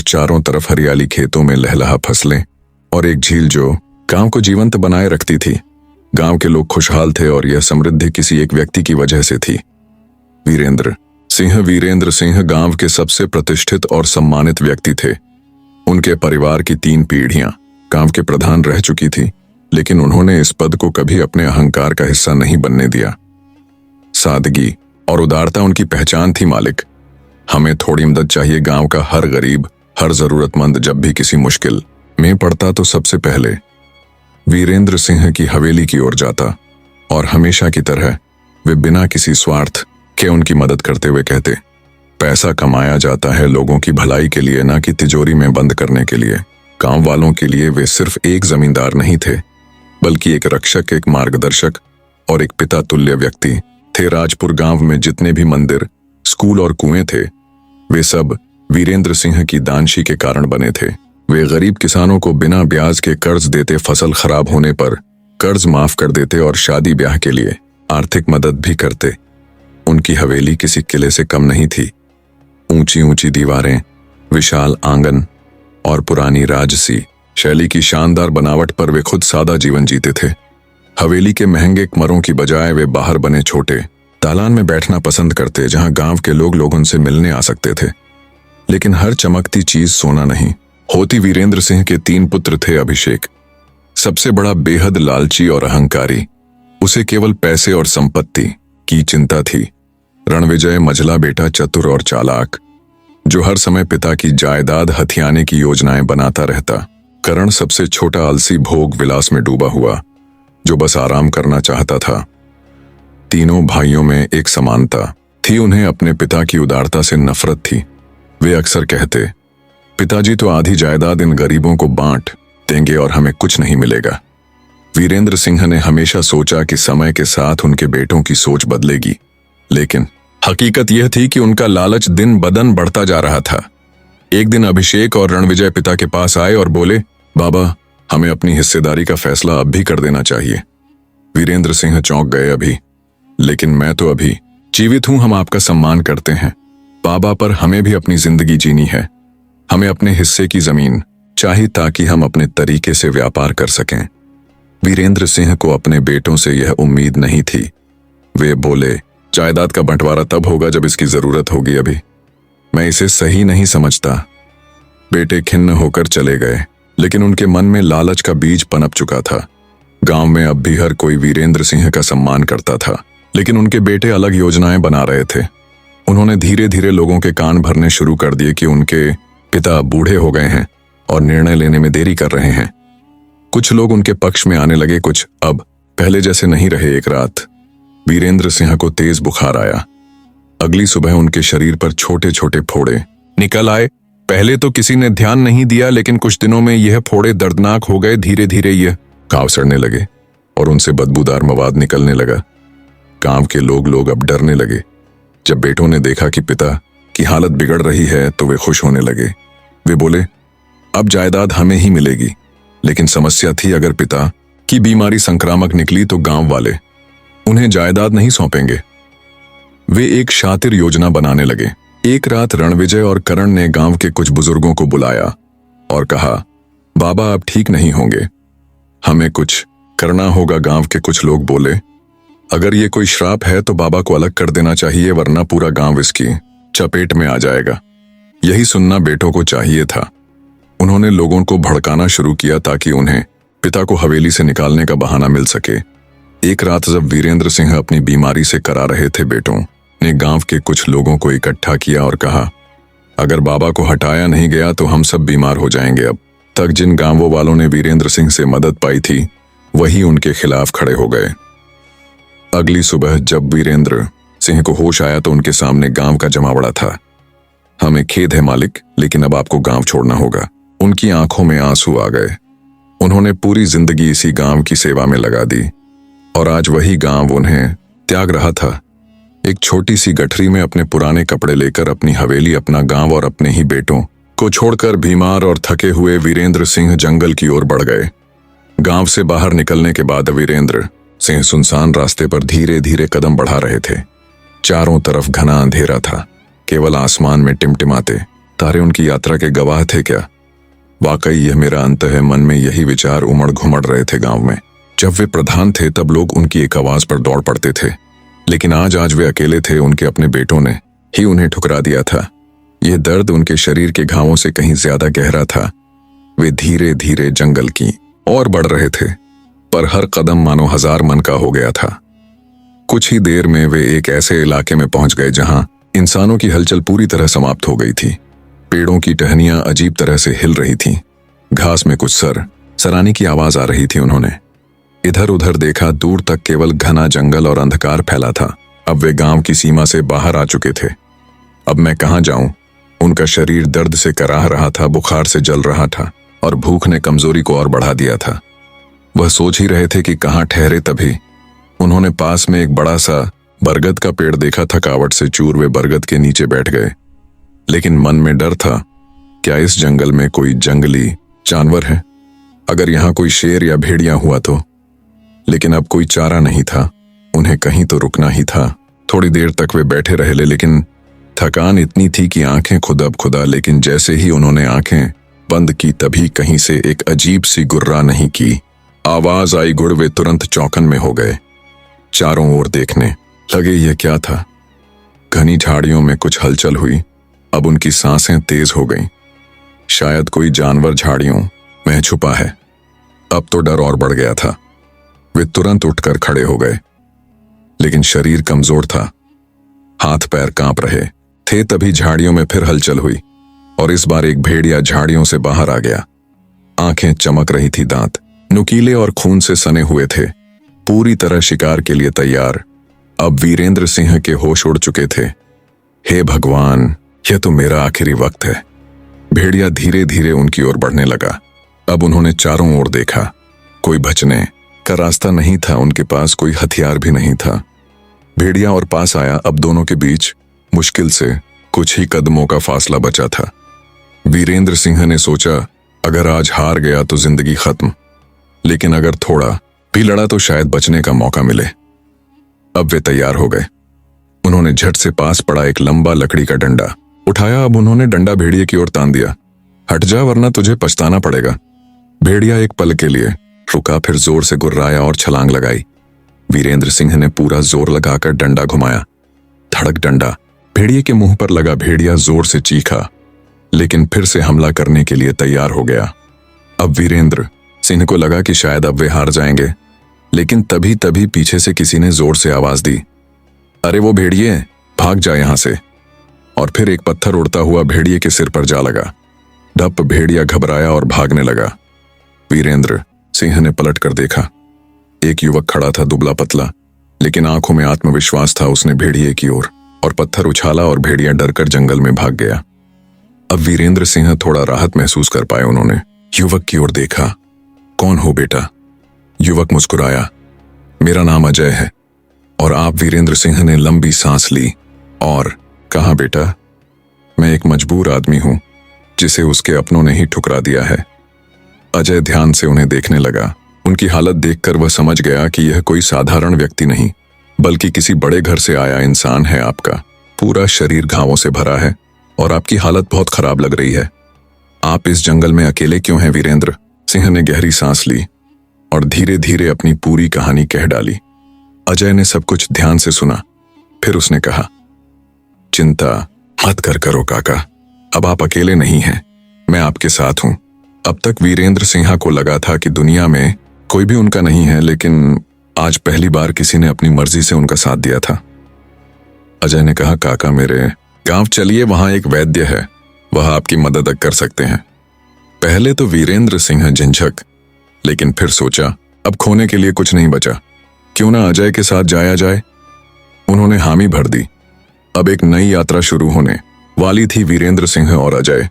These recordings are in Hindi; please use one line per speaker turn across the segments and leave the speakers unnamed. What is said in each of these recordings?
चारों तरफ हरियाली, खेतों में लहलहा फसलें और एक झील जो गांव को जीवंत बनाए रखती थी। गांव के लोग खुशहाल थे और यह समृद्धि किसी एक व्यक्ति की वजह से थी, वीरेंद्र सिंह। वीरेंद्र सिंह गांव के सबसे प्रतिष्ठित और सम्मानित व्यक्ति थे। उनके परिवार की 3 पीढ़ियां गांव के प्रधान रह चुकी थी, लेकिन उन्होंने इस पद को कभी अपने अहंकार का हिस्सा नहीं बनने दिया। सादगी और उदारता उनकी पहचान थी। मालिक, हमें थोड़ी मदद चाहिए। गांव का हर गरीब, हर जरूरतमंद जब भी किसी मुश्किल में पड़ता तो सबसे पहले वीरेंद्र सिंह की हवेली की ओर जाता और हमेशा की तरह वे बिना किसी स्वार्थ के उनकी मदद करते हुए कहते, पैसा कमाया जाता है लोगों की भलाई के लिए, ना कि तिजोरी में बंद करने के लिए। गांव वालों के लिए वे सिर्फ एक जमींदार नहीं थे, बल्कि एक रक्षक, एक मार्गदर्शक और एक पिता तुल्य व्यक्ति थे। राजपुर गांव में जितने भी मंदिर, स्कूल और कुएं थे, वे सब वीरेंद्र सिंह की दानशी के कारण बने थे। वे गरीब किसानों को बिना ब्याज के कर्ज देते, फसल खराब होने पर कर्ज माफ कर देते और शादी ब्याह के लिए आर्थिक मदद भी करते। उनकी हवेली किसी किले से कम नहीं थी। ऊंची ऊंची दीवारें, विशाल आंगन और पुरानी राजसी शैली की शानदार बनावट पर वे खुद सादा जीवन जीते थे। हवेली के महंगे कमरों की बजाय वे बाहर बने छोटे दालान में बैठना पसंद करते, जहां गांव के लोग उनसे मिलने आ सकते थे। लेकिन हर चमकती चीज सोना नहीं होती। वीरेंद्र सिंह के 3 पुत्र थे। अभिषेक सबसे बड़ा, बेहद लालची और अहंकारी। उसे केवल पैसे और संपत्ति की चिंता थी। रणविजय मझला बेटा, चतुर और चालाक, जो हर समय पिता की जायदाद हथियाने की योजनाएं बनाता रहता। करण सबसे छोटा, आलसी, भोग विलास में डूबा हुआ, जो बस आराम करना चाहता था। तीनों भाइयों में एक समानता थी, उन्हें अपने पिता की उदारता से नफरत थी। वे अक्सर कहते, पिताजी तो आधी जायदाद इन गरीबों को बांट देंगे और हमें कुछ नहीं मिलेगा। वीरेंद्र सिंह ने हमेशा सोचा कि समय के साथ उनके बेटों की सोच बदलेगी, लेकिन हकीकत यह थी कि उनका लालच दिन बदन बढ़ता जा रहा था। एक दिन अभिषेक और रणविजय पिता के पास आए और बोले, बाबा, हमें अपनी हिस्सेदारी का फैसला अब भी कर देना चाहिए। वीरेंद्र सिंह चौंक गए। अभी? लेकिन मैं तो अभी जीवित हूं, हम आपका सम्मान करते हैं बाबा, पर हमें भी अपनी जिंदगी जीनी है। हमें अपने हिस्से की जमीन चाहिए ताकि हम अपने तरीके से व्यापार कर सकें। वीरेंद्र सिंह को अपने बेटों से यह उम्मीद नहीं थी। वे बोले, जायदाद का बंटवारा तब होगा जब इसकी जरूरत होगी, अभी मैं इसे सही नहीं समझता। बेटे खिन्न होकर चले गए, लेकिन उनके मन में लालच का बीज पनप चुका था। गांव में अब भी हर कोई वीरेंद्र सिंह का सम्मान करता था, लेकिन उनके बेटे अलग योजनाएं बना रहे थे। उन्होंने धीरे धीरे लोगों के कान भरने शुरू कर दिए कि उनके पिता बूढ़े हो गए हैं और निर्णय लेने में देरी कर रहे हैं। कुछ लोग उनके पक्ष में आने लगे, कुछ अब पहले जैसे नहीं रहे। एक रात वीरेंद्र सिंह को तेज बुखार आया। अगली सुबह उनके शरीर पर छोटे छोटे फोड़े निकल आए। पहले तो किसी ने ध्यान नहीं दिया, लेकिन कुछ दिनों में यह फोड़े दर्दनाक हो गए। धीरे धीरे यह घाव सड़ने लगे और उनसे बदबूदार मवाद निकलने लगा। गांव के लोग अब डरने लगे। जब बेटों ने देखा कि पिता की हालत बिगड़ रही है तो वे खुश होने लगे। वे बोले, अब जायदाद हमें ही मिलेगी। लेकिन समस्या थी, अगर पिता की बीमारी संक्रामक निकली तो गांव वाले उन्हें जायदाद नहीं सौंपेंगे। वे एक शातिर योजना बनाने लगे। एक रात रणविजय और करण ने गांव के कुछ बुजुर्गों को बुलाया और कहा, बाबा अब ठीक नहीं होंगे, हमें कुछ करना होगा। गांव के कुछ लोग बोले, अगर ये कोई श्राप है तो बाबा को अलग कर देना चाहिए, वरना पूरा गांव इसकी चपेट में आ जाएगा। यही सुनना बेटों को चाहिए था। उन्होंने लोगों को भड़काना शुरू किया ताकि उन्हें पिता को हवेली से निकालने का बहाना मिल सके। एक रात जब वीरेंद्र सिंह अपनी बीमारी से करा रहे थे, बेटों ने गांव के कुछ लोगों को इकट्ठा किया और कहा, अगर बाबा को हटाया नहीं गया तो हम सब बीमार हो जाएंगे। अब तक जिन गांवों वालों ने वीरेंद्र सिंह से मदद पाई थी, वही उनके खिलाफ खड़े हो गए। अगली सुबह जब वीरेंद्र सिंह को होश आया तो उनके सामने गांव का जमावड़ा था। हमें खेद है मालिक, लेकिन अब आपको गांव छोड़ना होगा। उनकी आंखों में आंसू आ गए। उन्होंने पूरी जिंदगी इसी गांव की सेवा में लगा दी और आज वही गांव उन्हें त्याग रहा था। एक छोटी सी गठरी में अपने पुराने कपड़े लेकर अपनी हवेली, अपना गांव और अपने ही बेटों को छोड़कर बीमार और थके हुए वीरेंद्र सिंह जंगल की ओर बढ़ गए। गांव से बाहर निकलने के बाद वीरेंद्र सिंह सुनसान रास्ते पर धीरे धीरे कदम बढ़ा रहे थे। चारों तरफ घना अंधेरा था, केवल आसमान में टिमटिमाते तारे उनकी यात्रा के गवाह थे क्या? वाकई यह मेरा अंत है। मन में यही विचार उमड़ घुमड़ रहे थे। गांव में जब वे प्रधान थे तब लोग उनकी एक आवाज पर दौड़ पड़ते थे, लेकिन आज वे अकेले थे। उनके अपने बेटों ने ही उन्हें ठुकरा दिया था। यह दर्द उनके शरीर के घावों से कहीं ज्यादा गहरा था। वे धीरे धीरे जंगल की ओर बढ़ रहे थे, पर हर कदम मानो 1000 मन का हो गया था। कुछ ही देर में वे एक ऐसे इलाके में पहुंच गए जहां इंसानों की हलचल पूरी तरह समाप्त हो गई थी। पेड़ों की टहनियां अजीब तरह से हिल रही थीं। घास में कुछ सराने की आवाज आ रही थी। उन्होंने इधर उधर देखा, दूर तक केवल घना जंगल और अंधकार फैला था। अब वे गांव की सीमा से बाहर आ चुके थे। अब मैं कहां जाऊं? उनका शरीर दर्द से कराह रहा था, बुखार से जल रहा था और भूख ने कमजोरी को और बढ़ा दिया था। वह सोच ही रहे थे कि कहां ठहरे, तभी उन्होंने पास में एक बड़ा सा बरगद का पेड़ देखा। थकावट से चूर वे बरगद के नीचे बैठ गए, लेकिन मन में डर था। क्या इस जंगल में कोई जंगली जानवर है? अगर यहां कोई शेर या भेड़िया हुआ तो? लेकिन अब कोई चारा नहीं था। उन्हें कहीं तो रुकना ही था। थोड़ी देर तक वे बैठे रहे, लेकिन थकान इतनी थी कि आंखें खुदा। लेकिन जैसे ही उन्होंने आंखें बंद की, तभी कहीं से एक अजीब सी गुर्रा नहीं की आवाज आई। गुड़ वे तुरंत चौकन में हो गए। चारों ओर देखने लगे, यह क्या था? घनी झाड़ियों में कुछ हलचल हुई। अब उनकी सांसें तेज हो गईं। शायद कोई जानवर झाड़ियों में छुपा है। अब तो डर और बढ़ गया था। वे तुरंत उठकर खड़े हो गए, लेकिन शरीर कमजोर था, हाथ पैर कांप रहे थे। तभी झाड़ियों में फिर हलचल हुई और इस बार एक भेड़िया झाड़ियों से बाहर आ गया। आंखें चमक रही थी, दांत नुकीले और खून से सने हुए थे, पूरी तरह शिकार के लिए तैयार। अब वीरेंद्र सिंह के होश उड़ चुके थे। हे भगवान, यह तो मेरा आखिरी वक्त है। भेड़िया धीरे धीरे उनकी ओर बढ़ने लगा। अब उन्होंने चारों ओर देखा। कोई बचने का रास्ता नहीं था। उनके पास कोई हथियार भी नहीं था। भेड़िया और पास आया। अब दोनों के बीच मुश्किल से कुछ ही कदमों का फासला बचा था। वीरेंद्र सिंह ने सोचा, अगर आज हार गया तो जिंदगी खत्म, लेकिन अगर थोड़ा भी लड़ा तो शायद बचने का मौका मिले। अब वे तैयार हो गए। उन्होंने झट से पास पड़ा एक लंबा लकड़ी का डंडा उठाया। अब उन्होंने डंडा भेड़िए की ओर तान दिया। हट जा, वरना तुझे पछताना पड़ेगा। भेड़िया एक पल के लिए रुका, फिर जोर से गुर्राया और छलांग लगाई। वीरेंद्र सिंह ने पूरा जोर लगाकर डंडा घुमाया। धड़क, डंडा भेड़िए के मुंह पर लगा। भेड़िया जोर से चीखा, लेकिन फिर से हमला करने के लिए तैयार हो गया। अब वीरेंद्र सिंह को लगा कि शायद अब वे हार जाएंगे, लेकिन तभी पीछे से किसी ने जोर से आवाज दी, अरे वो भेड़िए, भाग जा यहां से। और फिर एक पत्थर उड़ता हुआ भेड़िए के सिर पर जा लगा। डप भेड़िया घबराया और भागने लगा। वीरेंद्र सिंह ने पलट कर देखा। एक युवक खड़ा था, दुबला पतला, लेकिन आंखों में आत्मविश्वास था। उसने भेड़िए की ओर और पत्थर उछाला और भेड़िया डरकर जंगल में भाग गया। अब वीरेंद्र सिंह थोड़ा राहत महसूस कर पाए। उन्होंने युवक की ओर देखा। कौन हो बेटा? युवक मुस्कुराया। मेरा नाम अजय है। और आप? वीरेंद्र सिंह ने लंबी सांस ली और कहा, बेटा, मैं एक मजबूर आदमी हूं जिसे उसके अपनों ने ही ठुकरा दिया है। अजय ध्यान से उन्हें देखने लगा। उनकी हालत देखकर वह समझ गया कि यह कोई साधारण व्यक्ति नहीं, बल्कि किसी बड़े घर से आया इंसान है। आपका पूरा शरीर घावों से भरा है और आपकी हालत बहुत खराब लग रही है। आप इस जंगल में अकेले क्यों हैं? वीरेंद्र सिंह ने गहरी सांस ली और धीरे धीरे अपनी पूरी कहानी कह डाली। अजय ने सब कुछ ध्यान से सुना। फिर उसने कहा, चिंता मत करो काका, अब आप अकेले नहीं हैं, मैं आपके साथ हूं। अब तक वीरेंद्र सिंह को लगा था कि दुनिया में कोई भी उनका नहीं है, लेकिन आज पहली बार किसी ने अपनी मर्जी से उनका साथ दिया था। अजय ने कहा, काका, मेरे गांव चलिए, वहां एक वैद्य है, वह आपकी मदद कर सकते हैं। पहले तो वीरेंद्र सिंह झिझक, लेकिन फिर सोचा, अब खोने के लिए कुछ नहीं बचा, क्यों ना अजय के साथ जाया जाए। उन्होंने हामी भर दी। अब एक नई यात्रा शुरू होने वाली थी। वीरेंद्र सिंह और अजय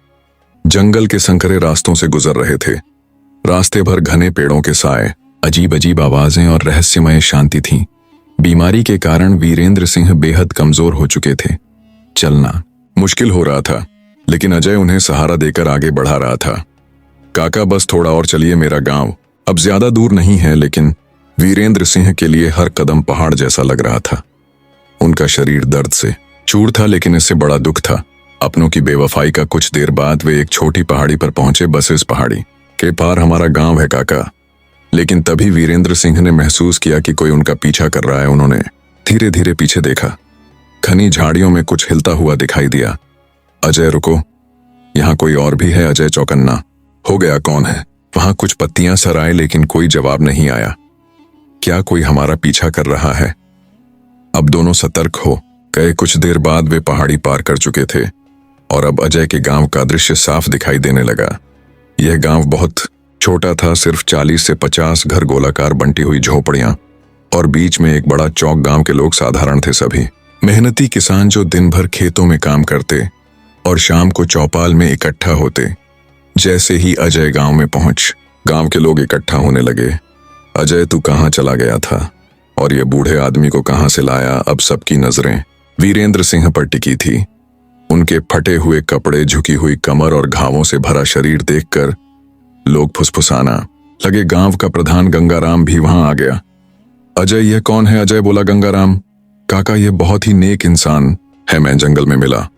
जंगल के संकरे रास्तों से गुजर रहे थे। रास्ते भर घने पेड़ों के साए, अजीब अजीब आवाजें और रहस्यमय शांति थी। बीमारी के कारण वीरेंद्र सिंह बेहद कमजोर हो चुके थे। चलना मुश्किल हो रहा था, लेकिन अजय उन्हें सहारा देकर आगे बढ़ा रहा था। काका, बस थोड़ा और चलिए, मेरा गांव अब ज्यादा दूर नहीं है। लेकिन वीरेंद्र सिंह के लिए हर कदम पहाड़ जैसा लग रहा था। उनका शरीर दर्द से चूर था, लेकिन इससे बड़ा दुख था अपनों की बेवफाई का कुछ देर बाद वे एक छोटी पहाड़ी पर पहुंचे। बस इस पहाड़ी के पार हमारा गांव है काका। लेकिन तभी वीरेंद्र सिंह ने महसूस किया कि कोई उनका पीछा कर रहा है। उन्होंने धीरे धीरे पीछे देखा। घनी झाड़ियों में कुछ हिलता हुआ दिखाई दिया। अजय रुको, यहाँ कोई और भी है। अजय चौकन्ना हो गया। कौन है? वहां कुछ पत्तियां सराए लेकिन कोई जवाब नहीं आया। क्या कोई हमारा पीछा कर रहा है? अब दोनों सतर्क हो गए। कुछ देर बाद वे पहाड़ी पार कर चुके थे और अब अजय के गांव का दृश्य साफ दिखाई देने लगा। यह गांव बहुत छोटा था, सिर्फ 40 से 50 घर, गोलाकार बंटी हुई झोपड़ियां और बीच में एक बड़ा चौक। गांव के लोग साधारण थे, सभी मेहनती किसान जो दिन भर खेतों में काम करते और शाम को चौपाल में इकट्ठा होते। जैसे ही अजय गांव में पहुंच, गांव के लोग इकट्ठा होने लगे। अजय तू कहाँ चला गया था और ये बूढ़े आदमी को कहाँ से लाया? अब सबकी नजरें वीरेंद्र सिंह पर टिकी थी। उनके फटे हुए कपड़े, झुकी हुई कमर और घावों से भरा शरीर देखकर लोग फुसफुसाना लगे। गांव का प्रधान गंगाराम भी वहां आ गया। अजय यह कौन है? अजय बोला। गंगाराम काका ये बहुत ही नेक इंसान है, मैं जंगल में मिला।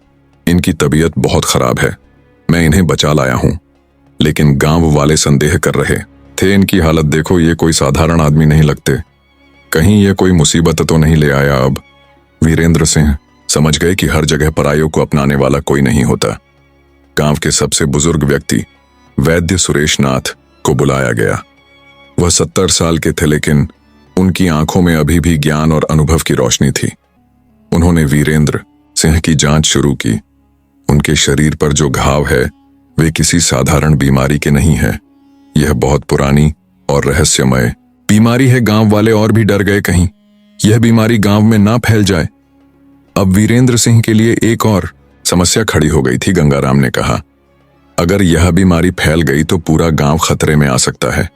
इनकी तबीयत बहुत खराब है, मैं इन्हें बचा लाया हूं। लेकिन गांव वाले संदेह कर रहे थे। इनकी हालत देखो, ये कोई साधारण आदमी नहीं लगते। कहीं ये कोई मुसीबत तो नहीं ले आया? अब वीरेंद्र सिंह समझ गए कि हर जगह परायों को अपनाने वाला कोई नहीं होता। गांव के सबसे बुजुर्ग व्यक्ति वैद्य सुरेश नाथ को बुलाया गया। वह 70 साल के थे, लेकिन उनकी आंखों में अभी भी ज्ञान और अनुभव की रोशनी थी। उन्होंने वीरेंद्र सिंह की जांच शुरू की। उनके शरीर पर जो घाव है वे किसी साधारण बीमारी के नहीं है। यह बहुत पुरानी और रहस्यमय बीमारी है। गांव वाले और भी डर गए, कहीं यह बीमारी गांव में ना फैल जाए। अब वीरेंद्र सिंह के लिए एक और समस्या खड़ी हो गई थी। गंगाराम ने कहा, अगर यह बीमारी फैल गई तो पूरा गांव खतरे में आ सकता है।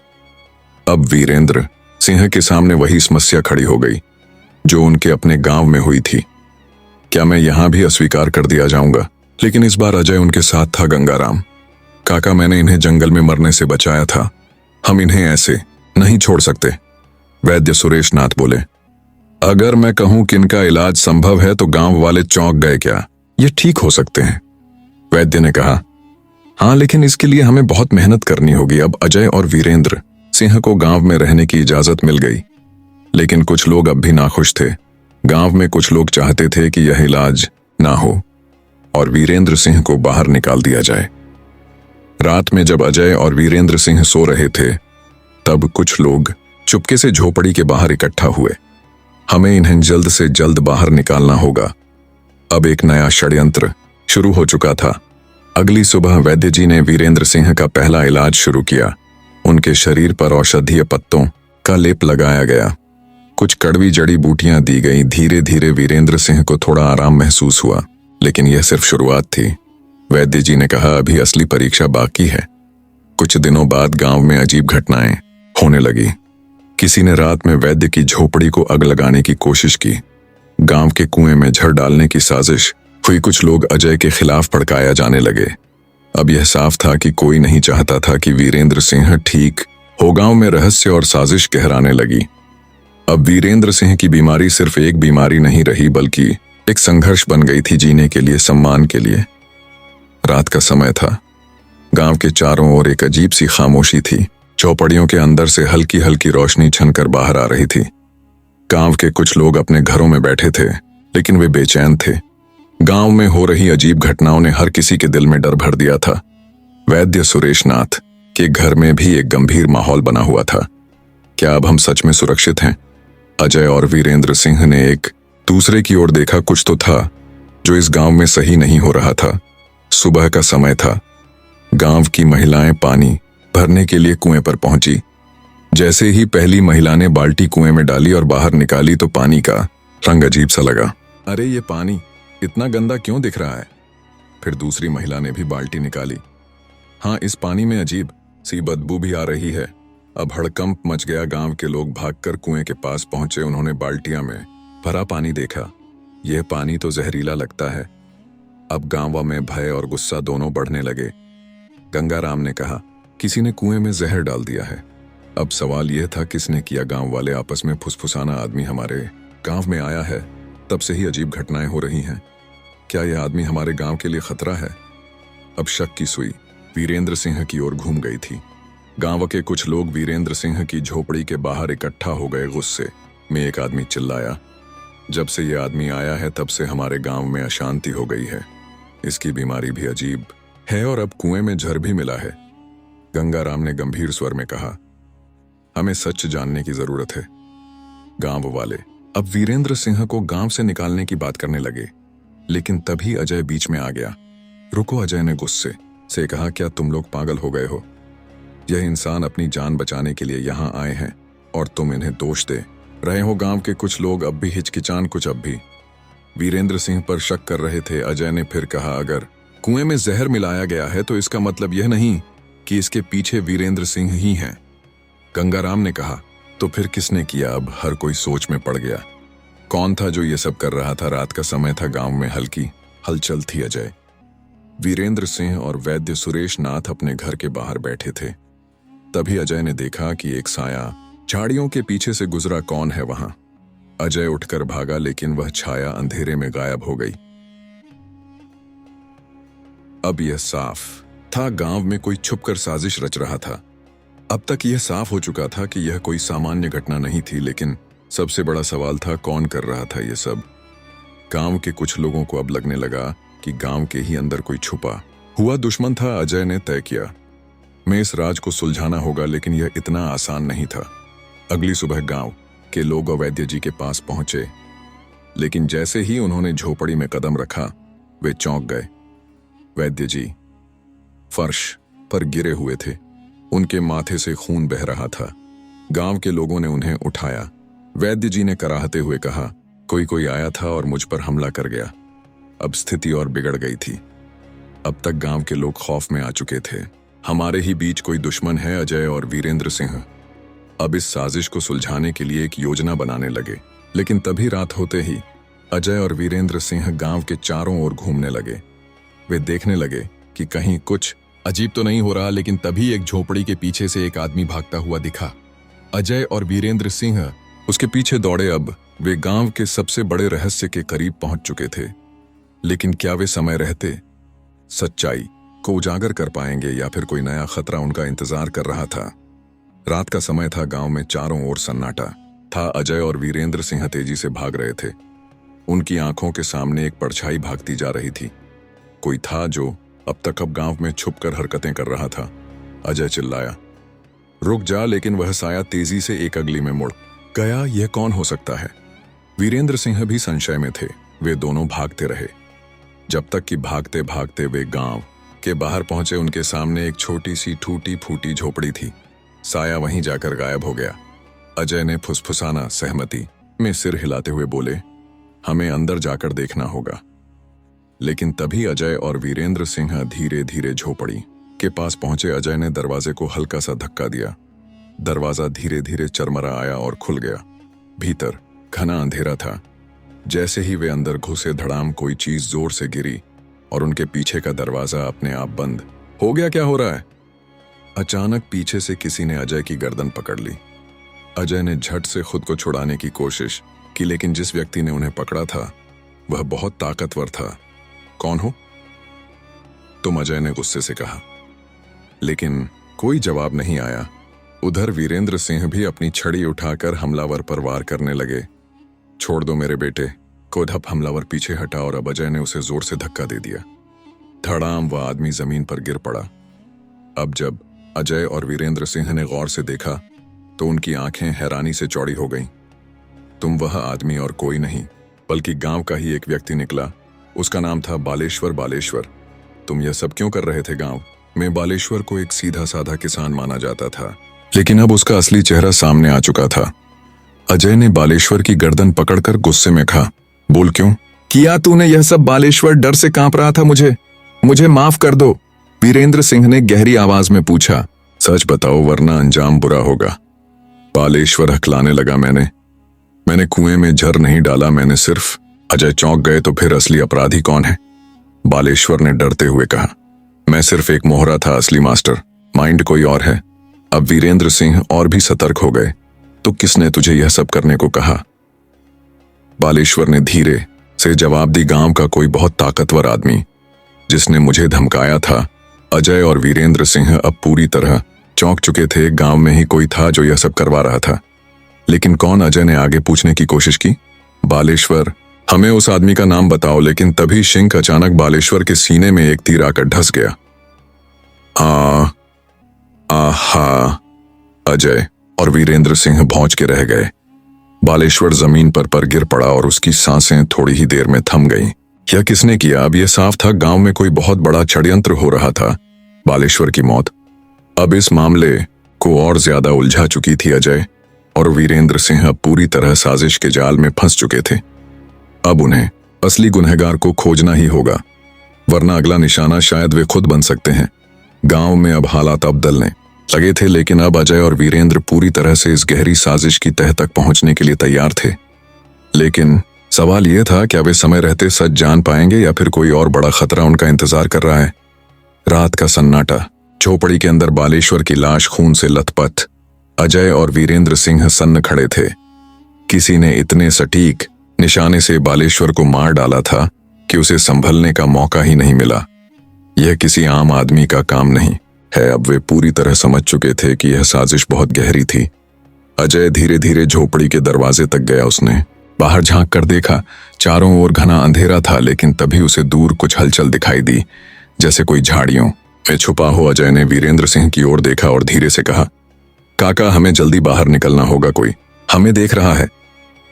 अब वीरेंद्र सिंह के सामने वही समस्या खड़ी हो गई जो उनके अपने गांव में हुई थी। क्या मैं यहां भी अस्वीकार कर दिया जाऊंगा? लेकिन इस बार अजय उनके साथ था। गंगाराम काका मैंने इन्हें जंगल में मरने से बचाया था, हम इन्हें ऐसे नहीं छोड़ सकते। वैद्य सुरेश नाथ बोले, अगर मैं कहूं कि इनका इलाज संभव है तो गांव वाले चौंक गए। क्या ये ठीक हो सकते हैं? वैद्य ने कहा, हाँ, लेकिन इसके लिए हमें बहुत मेहनत करनी होगी। अब अजय और वीरेंद्र सिंह को गांव में रहने की इजाजत मिल गई, लेकिन कुछ लोग अब भी नाखुश थे। गांव में कुछ लोग चाहते थे कि यह इलाज ना हो और वीरेंद्र सिंह को बाहर निकाल दिया जाए। रात में जब अजय और वीरेंद्र सिंह सो रहे थे, तब कुछ लोग चुपके से झोपड़ी के बाहर इकट्ठा हुए। हमें इन्हें जल्द से जल्द बाहर निकालना होगा। अब एक नया षड्यंत्र शुरू हो चुका था। अगली सुबह वैद्य जी ने वीरेंद्र सिंह का पहला इलाज शुरू किया। उनके शरीर पर औषधीय पत्तों का लेप लगाया गया, कुछ कड़वी जड़ी बूटियां दी गई। धीरे धीरे वीरेंद्र सिंह को थोड़ा आराम महसूस हुआ, लेकिन यह सिर्फ शुरुआत थी। वैद्य जी ने कहा, अभी असली परीक्षा बाकी है। कुछ दिनों बाद गांव में अजीब घटनाएं होने लगी। किसी ने रात में वैद्य की झोपड़ी को आग लगाने की कोशिश की। गांव के कुएं में झड़ डालने की साजिश हुई। कुछ लोग अजय के खिलाफ भड़काया जाने लगे। अब यह साफ था कि कोई नहीं चाहता था कि वीरेंद्र सिंह ठीक हो। गांव में रहस्य और साजिश गहराने लगी। अब वीरेंद्र सिंह की बीमारी सिर्फ एक बीमारी नहीं रही, बल्कि एक संघर्ष बन गई थी, जीने के लिए, सम्मान के लिए। रात का समय था। गांव के चारों ओर एक अजीब सी खामोशी थी। चौपड़ियों के अंदर से हल्की हल्की रोशनी छनकर बाहर आ रही थी। गांव के कुछ लोग अपने घरों में बैठे थे, लेकिन वे बेचैन थे। गांव में हो रही अजीब घटनाओं ने हर किसी के दिल में डर भर दिया था। वैद्य सुरेश नाथ के घर में भी एक गंभीर माहौल बना हुआ था। क्या अब हम सच में सुरक्षित हैं? अजय और वीरेंद्र सिंह ने एक दूसरे की ओर देखा। कुछ तो था जो इस गांव में सही नहीं हो रहा था। सुबह का समय था। गांव की महिलाएं पानी भरने के लिए कुएं पर पहुंची। जैसे ही पहली महिला ने बाल्टी कुएं में डाली और बाहर निकाली तो पानी का रंग अजीब सा लगा। अरे ये पानी इतना गंदा क्यों दिख रहा है? फिर दूसरी महिला ने भी बाल्टी निकाली। हाँ, इस पानी में अजीब सी बदबू भी आ रही है। अब हड़कंप मच गया। गांव के लोग भागकर कुएं के पास पहुंचे। उन्होंने बाल्टियां में भरा पानी देखा। यह पानी तो जहरीला लगता है। अब गांव में भय और गुस्सा दोनों बढ़ने लगे। गंगाराम ने कहा, किसी ने कुएं में जहर डाल दिया है। अब सवाल यह था किसने किया। गांव वाले आपस में फुसफुसाना, आदमी हमारे गांव में आया है, तब से ही अजीब घटनाएं हो रही हैं। क्या यह आदमी हमारे गांव के लिए खतरा है? अब शक की सुई वीरेंद्र सिंह की ओर घूम गई थी। गांव के कुछ लोग वीरेंद्र सिंह की झोपड़ी के बाहर इकट्ठा हो गए। गुस्से में एक आदमी चिल्लाया, जब से यह आदमी आया है तब से हमारे गांव में अशांति हो गई है। इसकी बीमारी भी अजीब है और अब कुएं में जहर भी मिला है। गंगाराम ने गंभीर स्वर में कहा, हमें सच जानने की जरूरत है। गांव वाले अब वीरेंद्र सिंह को गांव से निकालने की बात करने लगे, लेकिन तभी अजय बीच में आ गया। रुको, अजय ने गुस्से से कहा, क्या तुम लोग पागल हो गए हो? यह इंसान अपनी जान बचाने के लिए यहां आए हैं और तुम इन्हें दोष दे रहे हो। गांव के कुछ लोग अब भी हिचकिचान कुछ अब भी वीरेंद्र सिंह पर शक कर रहे थे। अजय ने फिर कहा, अगर कुएं में जहर मिलाया गया है तो इसका मतलब यह नहीं कि इसके पीछे वीरेंद्र सिंह ही हैं। गंगाराम ने कहा, तो फिर किसने किया? अब हर कोई सोच में पड़ गया। कौन था जो ये सब कर रहा था? रात का समय था, गांव में हल्की हलचल थी। अजय, वीरेंद्र सिंह और वैद्य सुरेश नाथ अपने घर के बाहर बैठे थे। तभी अजय ने देखा कि एक साया झाड़ियों के पीछे से गुजरा। कौन है वहां? अजय उठकर भागा, लेकिन वह छाया अंधेरे में गायब हो गई। अब यह साफ था, गांव में कोई छुपकर साजिश रच रहा था। अब तक यह साफ हो चुका था कि यह कोई सामान्य घटना नहीं थी, लेकिन सबसे बड़ा सवाल था, कौन कर रहा था यह सब? गांव के कुछ लोगों को अब लगने लगा कि गांव के ही अंदर कोई छुपा हुआ दुश्मन था। अजय ने तय किया, मैं इस राज को सुलझाना होगा, लेकिन यह इतना आसान नहीं था। अगली सुबह गांव के लोग वैद्य जी के पास पहुंचे, लेकिन जैसे ही उन्होंने झोपड़ी में कदम रखा वे चौंक गए। वैद्य जी फर्श पर गिरे हुए थे, उनके माथे से खून बह रहा था। गांव के लोगों ने उन्हें उठाया। वैद्य जी ने कराहते हुए कहा, कोई आया था और मुझ पर हमला कर गया। अब स्थिति और बिगड़ गई थी। अब तक गांव के लोग खौफ में आ चुके थे। हमारे ही बीच कोई दुश्मन है, अजय और वीरेंद्र सिंह। अब इस साजिश को सुलझाने के लिए एक योजना बनाने लगे। लेकिन तभी रात होते ही अजय और वीरेंद्र सिंह गांव के चारों ओर घूमने लगे। वे देखने लगे कि कहीं कुछ अजीब तो नहीं हो रहा, लेकिन तभी एक झोपड़ी के पीछे से एक आदमी भागता हुआ दिखा। अजय और वीरेंद्र सिंह उसके पीछे दौड़े। अब वे गांव के सबसे बड़े रहस्य के करीब पहुंच चुके थे, लेकिन क्या वे समय रहते सच्चाई को उजागर कर पाएंगे या फिर कोई नया खतरा उनका इंतजार कर रहा था? रात का समय था, गांव में चारों ओर सन्नाटा था। अजय और वीरेंद्र सिंह तेजी से भाग रहे थे। उनकी आंखों के सामने एक परछाई भागती जा रही थी। कोई था जो अब तक गांव में छुपकर हरकतें कर रहा था। अजय चिल्लाया, रुक जा, लेकिन वह साया तेजी से एक अगली में मुड़ गया। यह कौन हो सकता है? वीरेंद्र सिंह भी संशय में थे। वे दोनों भागते रहे, जब तक कि भागते भागते वे गांव के बाहर पहुंचे। उनके सामने एक छोटी सी टूटी फूटी झोपड़ी थी। साया वहीं जाकर गायब हो गया। अजय ने फुसफुसाना सहमति में सिर हिलाते हुए बोले, हमें अंदर जाकर देखना होगा। लेकिन तभी अजय और वीरेंद्र सिंह धीरे धीरे झोपड़ी के पास पहुंचे। अजय ने दरवाजे को हल्का सा धक्का दिया। दरवाजा धीरे धीरे चरमरा आया और खुल गया। भीतर घना अंधेरा था। जैसे ही वे अंदर घुसे, धड़ाम कोई चीज जोर से गिरी और उनके पीछे का दरवाजा अपने आप बंद हो गया। क्या हो रहा है? अचानक पीछे से किसी ने अजय की गर्दन पकड़ ली। अजय ने झट से खुद को छुड़ाने की कोशिश की, लेकिन जिस व्यक्ति ने उन्हें पकड़ा था वह बहुत ताकतवर था। कौन हो तुम? अजय ने गुस्से से कहा, लेकिन कोई जवाब नहीं आया। उधर वीरेंद्र सिंह भी अपनी छड़ी उठाकर हमलावर पर वार करने लगे। छोड़ दो मेरे बेटे को। धप हमलावर पीछे हटा और अब अजय ने उसे जोर से धक्का दे दिया। धड़ाम वह आदमी जमीन पर गिर पड़ा। अब जब अजय और वीरेंद्र सिंह ने गौर से देखा तो उनकी आंखें हैरानी से चौड़ी हो गईं। तुम वह आदमी और कोई नहीं बल्कि गांव का ही एक व्यक्ति निकला। उसका नाम था बालेश्वर। बालेश्वर, तुम यह सब क्यों कर रहे थे? गांव में बालेश्वर को एक सीधा साधा किसान माना जाता था, लेकिन अब उसका असली चेहरा सामने आ चुका था। अजय ने बालेश्वर की गर्दन पकड़कर गुस्से में कहा, बोल, क्यों किया तूने यह सब? बालेश्वर डर से कांप रहा था। मुझे माफ कर दो, वीरेंद्र सिंह ने गहरी आवाज में पूछा। सच बताओ वरना अंजाम बुरा होगा। बालेश्वर हकलाने लगा, मैंने कुएं में जहर नहीं डाला, मैंने सिर्फ। अजय चौंक गए, तो फिर असली अपराधी कौन है? बालेश्वर ने डरते हुए कहा, मैं सिर्फ एक मोहरा था, असली मास्टर माइंड कोई और है। अब वीरेंद्र सिंह और भी सतर्क हो गए। तो किसने तुझे यह सब करने को कहा? बालेश्वर ने धीरे से जवाब दी गांव का कोई बहुत ताकतवर आदमी जिसने मुझे धमकाया था। अजय और वीरेंद्र सिंह अब पूरी तरह चौंक चुके थे। गांव में ही कोई था जो यह सब करवा रहा था, लेकिन कौन? अजय ने आगे पूछने की कोशिश की। बालेश्वर, हमें उस आदमी का नाम बताओ। लेकिन तभी शिंक अचानक बालेश्वर के सीने में एक तीर आकर ढस गया। आहा! अजय और वीरेंद्र सिंह भौंच के रह गए। बालेश्वर जमीन पर गिर पड़ा और उसकी सांसें थोड़ी ही देर में थम गईं। यह किसने किया? अब यह साफ था गांव में कोई बहुत बड़ा षड्यंत्र हो रहा था। बालेश्वर की मौत अब इस मामले को और ज्यादा उलझा चुकी थी। अजय और वीरेंद्र सिंह अब पूरी तरह साजिश के जाल में फंस चुके थे। अब उन्हें असली गुनहगार को खोजना ही होगा, वरना अगला निशाना शायद वे खुद बन सकते हैं। गांव में अब हालात बदलने लगे थे, लेकिन अब अजय और वीरेंद्र पूरी तरह से इस गहरी साजिश की तह तक पहुंचने के लिए तैयार थे। लेकिन सवाल यह था, क्या वे समय रहते सच जान पाएंगे या फिर कोई और बड़ा खतरा उनका इंतजार कर रहा है? रात का सन्नाटा, झोपड़ी के अंदर बालेश्वर की लाश खून से लथपथ। अजय और वीरेंद्र सिंह सन्न खड़े थे। किसी ने इतने सटीक निशाने से बालेश्वर को मार डाला था कि उसे संभलने का मौका ही नहीं मिला। यह किसी आम आदमी का काम नहीं है। अब वे पूरी तरह समझ चुके थे कि यह साजिश बहुत गहरी थी। अजय धीरे धीरे झोपड़ी के दरवाजे तक गया। उसने बाहर झांक कर देखा। चारों ओर घना अंधेरा था, लेकिन तभी उसे दूर कुछ हलचल दिखाई दी, जैसे कोई झाड़ियों में छुपा हो। अजय ने वीरेंद्र सिंह की ओर देखा और धीरे से कहा, काका, हमें जल्दी बाहर निकलना होगा, कोई हमें देख रहा है।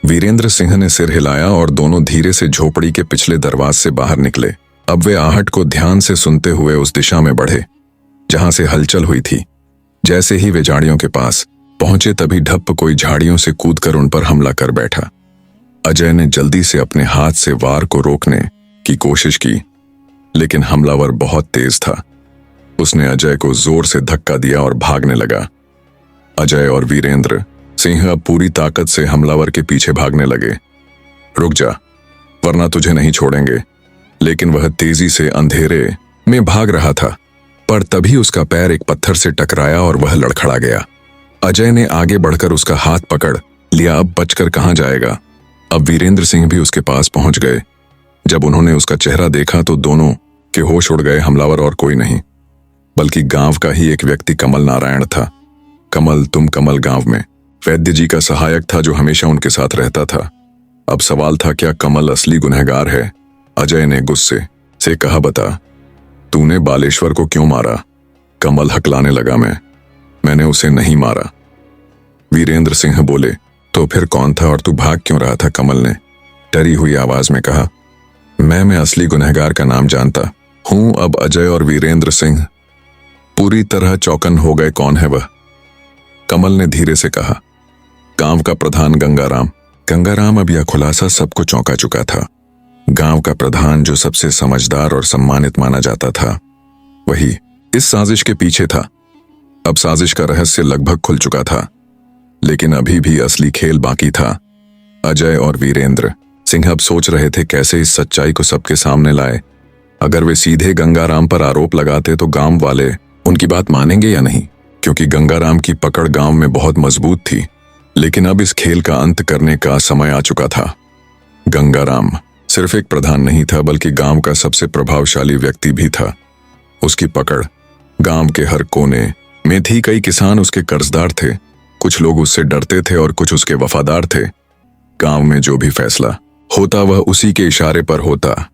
वीरेंद्र सिंह ने सिर हिलाया और दोनों धीरे से झोपड़ी के पिछले दरवाजे से बाहर निकले। अब वे आहट को ध्यान से सुनते हुए उस दिशा में बढ़े जहां से हलचल हुई थी। जैसे ही वे झाड़ियों के पास पहुंचे, तभी ढप्प कोई झाड़ियों से कूदकर उन पर हमला कर बैठा। अजय ने जल्दी से अपने हाथ से वार को रोकने की कोशिश की, लेकिन हमलावर बहुत तेज था। उसने अजय को जोर से धक्का दिया और भागने लगा। अजय और वीरेंद्र सिंह अब पूरी ताकत से हमलावर के पीछे भागने लगे। रुक जा, वरना तुझे नहीं छोड़ेंगे। लेकिन वह तेजी से अंधेरे में भाग रहा था, पर तभी उसका पैर एक पत्थर से टकराया और वह लड़खड़ा गया। अजय ने आगे बढ़कर उसका हाथ पकड़ लिया। अब बचकर कहां जाएगा? अब वीरेंद्र सिंह भी उसके पास पहुंच गए। जब उन्होंने उसका चेहरा देखा तो दोनों के होश उड़ गए। हमलावर और कोई नहीं, बल्कि गांव का ही एक व्यक्ति कमल नारायण था। कमल, तुम कमल गांव में वैद्य जी का सहायक था जो हमेशा उनके साथ रहता था। अब सवाल था, क्या कमल असली गुनहगार है? अजय ने गुस्से से कहा, बता, तूने बालेश्वर को क्यों मारा? कमल हकलाने लगा, मैंने उसे नहीं मारा। वीरेंद्र सिंह बोले, तो फिर कौन था और तू भाग क्यों रहा था? कमल ने डरी हुई आवाज में कहा, मैं असली गुनहगार का नाम जानता हूं। अब अजय और वीरेंद्र सिंह पूरी तरह चौकन हो गए। कौन है वह? कमल ने धीरे से कहा, गांव का प्रधान गंगाराम। गंगाराम अब यह खुलासा सबको चौंका चुका था। गांव का प्रधान, जो सबसे समझदार और सम्मानित माना जाता था, वही इस साजिश के पीछे था। अब साजिश का रहस्य लगभग खुल चुका था, लेकिन अभी भी असली खेल बाकी था। अजय और वीरेंद्र सिंह अब सोच रहे थे कैसे इस सच्चाई को सबके सामने लाए। अगर वे सीधे गंगाराम पर आरोप लगाते तो गांव वाले उनकी बात मानेंगे या नहीं, क्योंकि गंगाराम की पकड़ गांव में बहुत मजबूत थी। लेकिन अब इस खेल का अंत करने का समय आ चुका था। गंगाराम सिर्फ एक प्रधान नहीं था, बल्कि गांव का सबसे प्रभावशाली व्यक्ति भी था। उसकी पकड़ गांव के हर कोने में थी। कई किसान उसके कर्जदार थे, कुछ लोग उससे डरते थे और कुछ उसके वफादार थे। गांव में जो भी फैसला होता वह उसी के इशारे पर होता।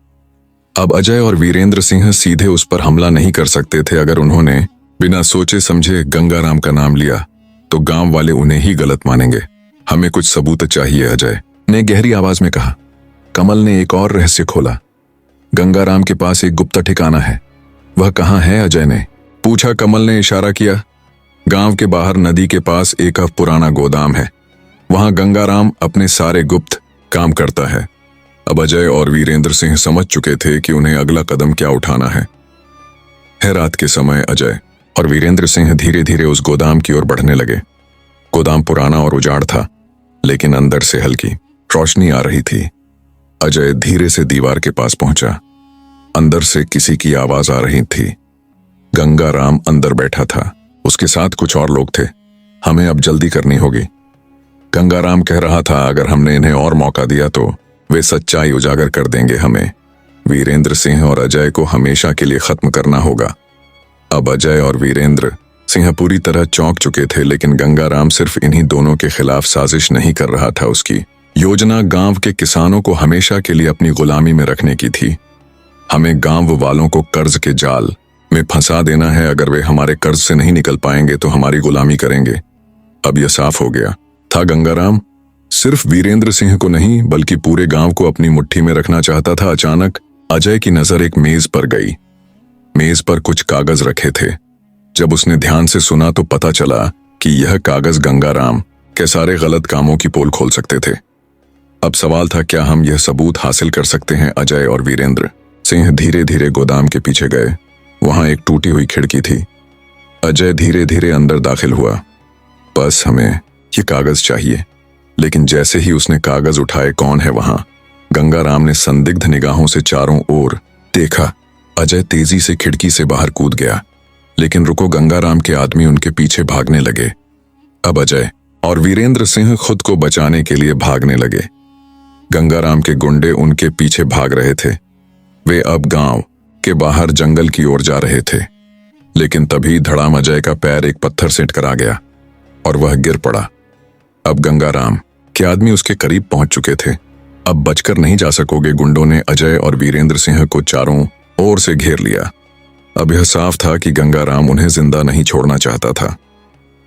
अब अजय और वीरेंद्र सिंह सीधे उस पर हमला नहीं कर सकते थे। अगर उन्होंने बिना सोचे समझे गंगाराम का नाम लिया तो गांव वाले उन्हें ही गलत मानेंगे। हमें कुछ सबूत चाहिए, अजय ने गहरी आवाज में कहा। कमल ने एक और रहस्य खोला। गंगाराम के पास एक गुप्त ठिकाना है। वह कहाँ है? अजय ने पूछा। कमल ने इशारा किया। गांव के बाहर नदी के पास एक पुराना गोदाम है। वहां गंगाराम अपने सारे गुप्त काम करता है। अब अजय और वीरेंद्र सिंह समझ चुके थे कि उन्हें अगला कदम क्या उठाना है। रात के समय अजय और वीरेंद्र सिंह धीरे धीरे उस गोदाम की ओर बढ़ने लगे। गोदाम पुराना और उजाड़ था, लेकिन अंदर से हल्की रोशनी आ रही थी। अजय धीरे से दीवार के पास पहुंचा। अंदर से किसी की आवाज आ रही थी। गंगाराम अंदर बैठा था, उसके साथ कुछ और लोग थे। हमें अब जल्दी करनी होगी, गंगाराम कह रहा था। अगर हमने इन्हें और मौका दिया तो वे सच्चाई उजागर कर देंगे। हमें वीरेंद्र सिंह और अजय को हमेशा के लिए खत्म करना होगा। अब अजय और वीरेंद्र सिंह पूरी तरह चौंक चुके थे, लेकिन गंगाराम सिर्फ इन्हीं दोनों के खिलाफ साजिश नहीं कर रहा था। उसकी योजना गांव के किसानों को हमेशा के लिए अपनी गुलामी में रखने की थी। हमें गांव वालों को कर्ज के जाल में फंसा देना है। अगर वे हमारे कर्ज से नहीं निकल पाएंगे तो हमारी गुलामी करेंगे। अब यह साफ हो गया था। गंगाराम सिर्फ वीरेंद्र सिंह को नहीं बल्कि पूरे गांव को अपनी मुट्ठी में रखना चाहता था। अचानक अजय की नजर एक मेज पर गई। मेज पर कुछ कागज रखे थे। जब उसने ध्यान से सुना तो पता चला कि यह कागज गंगाराम के सारे गलत कामों की पोल खोल सकते थे। अब सवाल था, क्या हम यह सबूत हासिल कर सकते हैं? अजय और वीरेंद्र सिंह धीरे धीरे गोदाम के पीछे गए। वहां एक टूटी हुई खिड़की थी। अजय धीरे धीरे अंदर दाखिल हुआ। बस हमें ये कागज चाहिए। लेकिन जैसे ही उसने कागज उठाए, कौन है वहां? गंगाराम ने संदिग्ध निगाहों से चारों ओर देखा। अजय तेजी से खिड़की से बाहर कूद गया, लेकिन रुको, गंगाराम के आदमी उनके पीछे भागने लगे। अब अजय और वीरेंद्र सिंह खुद को बचाने के लिए भागने लगे। गंगाराम के गुंडे उनके पीछे भाग रहे थे। वे अब गांव के बाहर जंगल की ओर जा रहे थे, लेकिन तभी धड़ाम अजय का पैर एक पत्थर से टकरा गया और वह गिर पड़ा। अब गंगाराम के आदमी उसके करीब पहुंच चुके थे। अब बचकर नहीं जा सकोगे। गुंडों ने अजय और वीरेंद्र सिंह को चारों ओर से घेर लिया। अब यह साफ था कि गंगाराम उन्हें जिंदा नहीं छोड़ना चाहता था।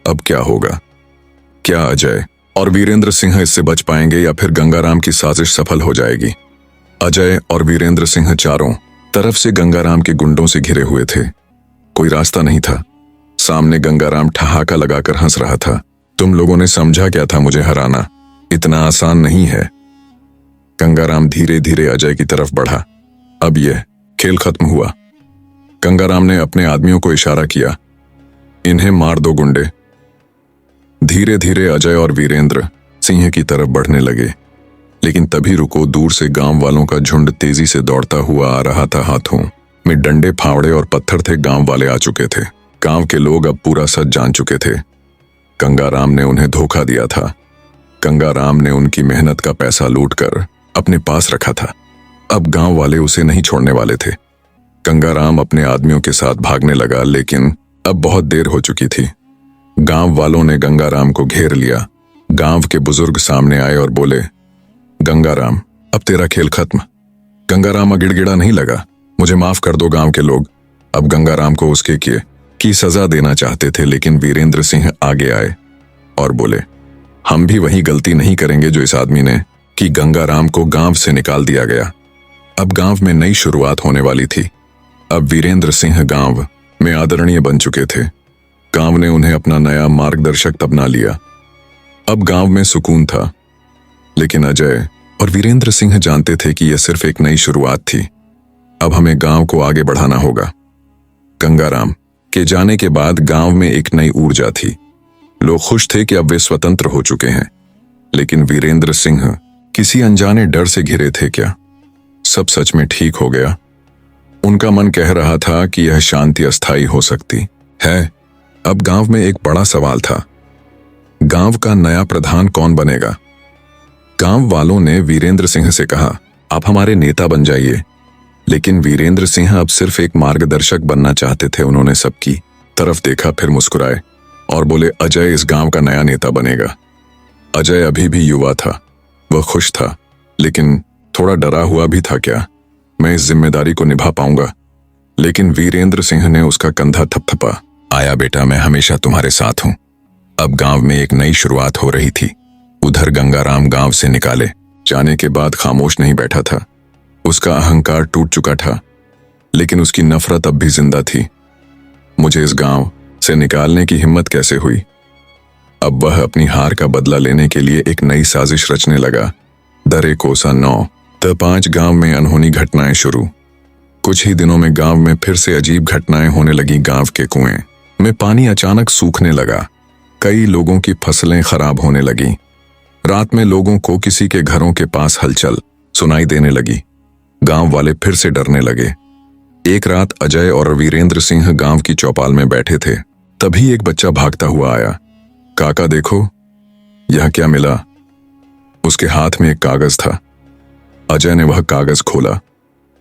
अब क्या होगा? क्या अजय और वीरेंद्र सिंह इससे बच पाएंगे या फिर गंगाराम की साजिश सफल हो जाएगी? अजय और वीरेंद्र सिंह चारों तरफ से गंगाराम के गुंडों से घिरे हुए थे। कोई रास्ता नहीं था। सामने गंगाराम ठहाका लगाकर हंस रहा था। तुम लोगों ने समझा क्या था मुझे हराना? इतना आसान नहीं है। गंगाराम धीरे धीरे अजय की तरफ बढ़ा। अब यह खेल खत्म हुआ। गंगाराम ने अपने आदमियों को इशारा किया, इन्हें मार दो गुंडे। धीरे धीरे अजय और वीरेंद्र सिंह की तरफ बढ़ने लगे, लेकिन तभी रुको, दूर से गांव वालों का झुंड तेजी से दौड़ता हुआ आ रहा था। हाथों में डंडे, फावड़े और पत्थर थे। गांव वाले आ चुके थे। गांव के लोग अब पूरा सच जान चुके थे। गंगाराम ने उन्हें धोखा दिया था। गंगाराम ने उनकी मेहनत का पैसा लूटकर अपने पास रखा था। अब गांव वाले उसे नहीं छोड़ने वाले थे। गंगाराम अपने आदमियों के साथ भागने लगा, लेकिन अब बहुत देर हो चुकी थी। गांव वालों ने गंगाराम को घेर लिया। गांव के बुजुर्ग सामने आए और बोले, गंगाराम, अब तेरा खेल खत्म। गंगाराम गिड़गिड़ा नहीं लगा, मुझे माफ कर दो गांव के लोग। अब गंगाराम को उसके किए की सजा देना चाहते थे, लेकिन वीरेंद्र सिंह आगे आए और बोले, हम भी वही गलती नहीं करेंगे जो इस आदमी ने कि गंगाराम को गांव से निकाल दिया गया। अब गांव में नई शुरुआत होने वाली थी। अब वीरेंद्र सिंह गांव में आदरणीय बन चुके थे। गांव ने उन्हें अपना नया मार्गदर्शक बना लिया। अब गांव में सुकून था, लेकिन अजय और वीरेंद्र सिंह जानते थे कि यह सिर्फ एक नई शुरुआत थी। अब हमें गांव को आगे बढ़ाना होगा। गंगाराम के जाने के बाद गांव में एक नई ऊर्जा थी। लोग खुश थे कि अब वे स्वतंत्र हो चुके हैं, लेकिन वीरेंद्र सिंह किसी अनजाने डर से घिरे थे। क्या सब सच में ठीक हो गया? उनका मन कह रहा था कि यह शांति अस्थायी हो सकती है। अब गांव में एक बड़ा सवाल था, गांव का नया प्रधान कौन बनेगा? गांव वालों ने वीरेंद्र सिंह से कहा, आप हमारे नेता बन जाइए। लेकिन वीरेंद्र सिंह अब सिर्फ एक मार्गदर्शक बनना चाहते थे। उन्होंने सबकी तरफ देखा, फिर मुस्कुराए और बोले, अजय इस गांव का नया नेता बनेगा। अजय अभी भी युवा था। वह खुश था, लेकिन थोड़ा डरा हुआ भी था। क्या मैं इस जिम्मेदारी को निभा पाऊंगा? लेकिन वीरेंद्र सिंह ने उसका कंधा थपथपा, आया बेटा, मैं हमेशा तुम्हारे साथ हूं। अब गांव में एक नई शुरुआत हो रही थी। उधर गंगाराम गांव से निकाले जाने के बाद खामोश नहीं बैठा था। उसका अहंकार टूट चुका था, लेकिन उसकी नफरत अब भी जिंदा थी। मुझे इस गांव से निकालने की हिम्मत कैसे हुई? अब वह अपनी हार का बदला लेने के लिए एक नई साजिश रचने लगा। दरे कोसा 9 त 5 गांव में अनहोनी घटनाएं शुरू। कुछ ही दिनों में गांव में फिर से अजीब घटनाएं होने लगी। गांव के कुएं में पानी अचानक सूखने लगा। कई लोगों की फसलें खराब होने लगी। रात में लोगों को किसी के घरों के पास हलचल सुनाई देने लगी। गांव वाले फिर से डरने लगे। एक रात अजय और वीरेंद्र सिंह गांव की चौपाल में बैठे थे। तभी एक बच्चा भागता हुआ आया। काका देखो, यह क्या मिला? उसके हाथ में एक कागज था। अजय ने वह कागज खोला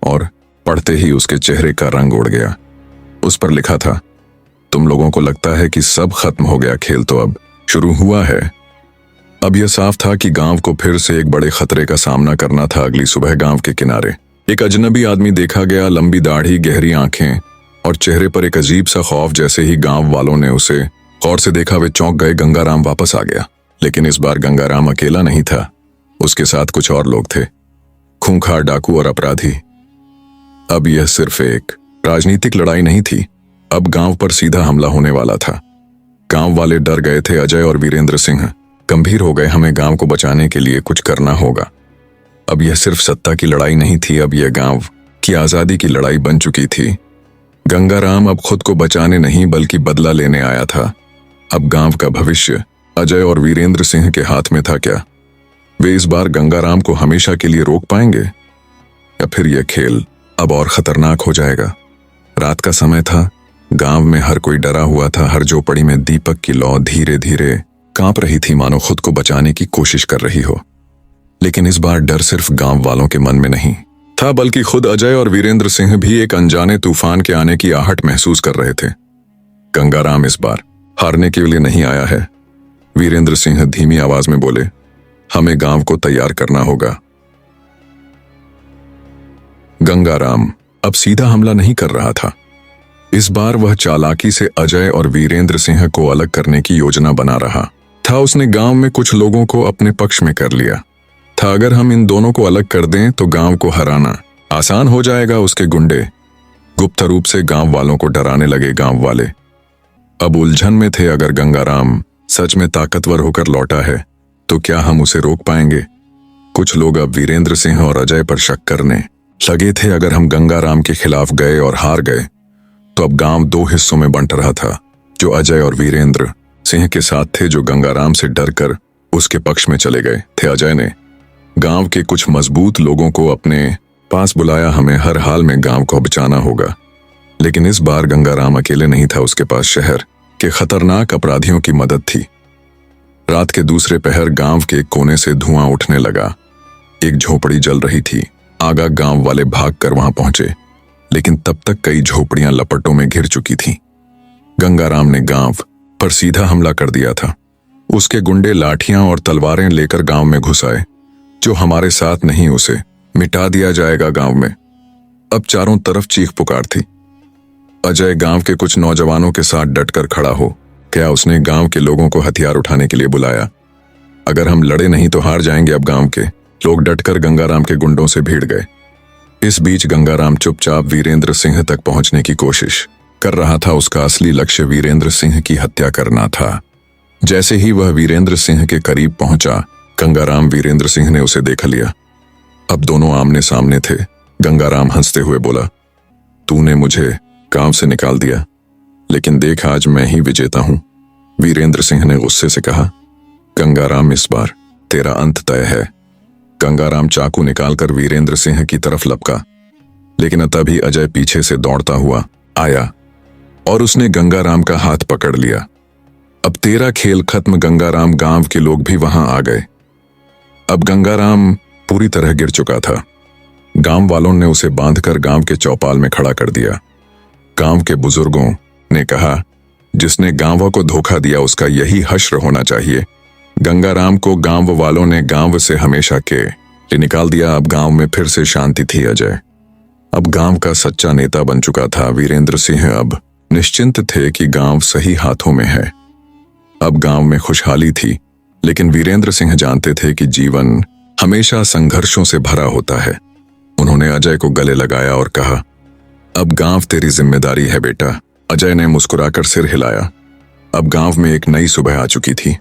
और पढ़ते ही उसके चेहरे का रंग उड़ गया। उस पर लिखा था, तुम लोगों को लगता है कि सब खत्म हो गया, खेल तो अब शुरू हुआ है। अब यह साफ था कि गांव को फिर से एक बड़े खतरे का सामना करना था। अगली सुबह गांव के किनारे एक अजनबी आदमी देखा गया, लंबी दाढ़ी, गहरी आंखें और चेहरे पर एक अजीब सा खौफ। जैसे ही गांव वालों ने उसे गौर से देखा वे चौंक गए। गंगाराम वापस आ गया, लेकिन इस बार गंगाराम अकेला नहीं था, उसके साथ कुछ और लोग थे, खूंखार डाकू और अपराधी। अब यह सिर्फ एक राजनीतिक लड़ाई नहीं थी, अब गांव पर सीधा हमला होने वाला था। गांव वाले डर गए थे। अजय और वीरेंद्र सिंह गंभीर हो गए, हमें गांव को बचाने के लिए कुछ करना होगा। अब यह सिर्फ सत्ता की लड़ाई नहीं थी, अब यह गांव की आजादी की लड़ाई बन चुकी थी। गंगाराम अब खुद को बचाने नहीं बल्कि बदला लेने आया था। अब गांव का भविष्य अजय और वीरेंद्र सिंह के हाथ में था। क्या वे इस बार गंगाराम को हमेशा के लिए रोक पाएंगे, या फिर यह खेल अब और खतरनाक हो जाएगा? रात का समय था, गांव में हर कोई डरा हुआ था। हर झोपड़ी में दीपक की लौ धीरे धीरे कांप रही थी, मानो खुद को बचाने की कोशिश कर रही हो। लेकिन इस बार डर सिर्फ गांव वालों के मन में नहीं था, बल्कि खुद अजय और वीरेंद्र सिंह भी एक अनजाने तूफान के आने की आहट महसूस कर रहे थे। गंगाराम इस बार हारने के लिए नहीं आया है, वीरेंद्र सिंह धीमी आवाज में बोले। हमें गांव को तैयार करना होगा। गंगाराम अब सीधा हमला नहीं कर रहा था, इस बार वह चालाकी से अजय और वीरेंद्र सिंह को अलग करने की योजना बना रहा था। उसने गांव में कुछ लोगों को अपने पक्ष में कर लिया था। अगर हम इन दोनों को अलग कर दें तो गांव को हराना आसान हो जाएगा। उसके गुंडे गुप्त रूप से गांव वालों को डराने लगे। गांव वाले अब उलझन में थे, अगर गंगाराम सच में ताकतवर होकर लौटा है तो क्या हम उसे रोक पाएंगे? कुछ लोग अब वीरेंद्र सिंह और अजय पर शक करने लगे थे। अगर हम गंगाराम के खिलाफ गए और हार गए तो अब गांव दो हिस्सों में बंट रहा था, जो अजय और वीरेंद्र सिंह के साथ थे, जो गंगाराम से डरकर उसके पक्ष में चले गए थे। अजय ने गांव के कुछ मजबूत लोगों को अपने पास बुलाया, हमें हर हाल में गांव को बचाना होगा। लेकिन इस बार गंगाराम अकेले नहीं था, उसके पास शहर के खतरनाक अपराधियों की मदद थी। रात के दूसरे पहर गांव के एक कोने से धुआं उठने लगा। एक झोपड़ी जल रही थी। आगा गांव वाले भागकर वहां पहुंचे, लेकिन तब तक कई झोपड़ियां लपटों में घिर चुकी थीं। गंगाराम ने गांव पर सीधा हमला कर दिया था। उसके गुंडे लाठियां और तलवारें लेकर गांव में घुस आए। जो हमारे साथ नहीं उसे मिटा दिया जाएगा। गांव में अब चारों तरफ चीख पुकार थी। अजय गांव के कुछ नौजवानों के साथ डटकर खड़ा हो गया। उसने गांव के लोगों को हथियार उठाने के लिए बुलाया। अगर हम लड़े नहीं तो हार जाएंगे। अब गांव के लोग डटकर गंगाराम के गुंडों से भीड़ गए। इस बीच गंगाराम चुपचाप वीरेंद्र सिंह तक पहुंचने की कोशिश कर रहा था। उसका असली लक्ष्य वीरेंद्र सिंह की हत्या करना था। जैसे ही वह वीरेंद्र सिंह के करीब पहुंचा, गंगाराम वीरेंद्र सिंह ने उसे देख लिया। अब दोनों आमने सामने थे। गंगाराम हंसते हुए बोला, तूने मुझे गांव से निकाल दिया, लेकिन देख आज मैं ही विजेता हूं। वीरेंद्र सिंह ने गुस्से से कहा, गंगाराम इस बार तेरा अंत तय है। गंगाराम चाकू निकालकर वीरेंद्र सिंह की तरफ लपका, लेकिन तभी अजय पीछे से दौड़ता हुआ आया और उसने गंगाराम का हाथ पकड़ लिया। अब तेरा खेल खत्म। गंगाराम गांव के लोग भी वहां आ गए। अब गंगाराम पूरी तरह गिर चुका था। गांव वालों ने उसे बांधकर गांव के चौपाल में खड़ा कर दिया। गांव के बुजुर्गों ने कहा, जिसने गांव को धोखा दिया उसका यही हश्र होना चाहिए। गंगाराम को गांव वालों ने गांव से हमेशा के लिए निकाल दिया। अब गांव में फिर से शांति थी। अजय अब गांव का सच्चा नेता बन चुका था। वीरेंद्र सिंह अब निश्चिंत थे कि गांव सही हाथों में है। अब गांव में खुशहाली थी, लेकिन वीरेंद्र सिंह जानते थे कि जीवन हमेशा संघर्षों से भरा होता है। उन्होंने अजय को गले लगाया और कहा, अब गांव तेरी जिम्मेदारी है बेटा। अजय ने मुस्कुराकर सिर हिलाया। अब गांव में एक नई सुबह आ चुकी थी।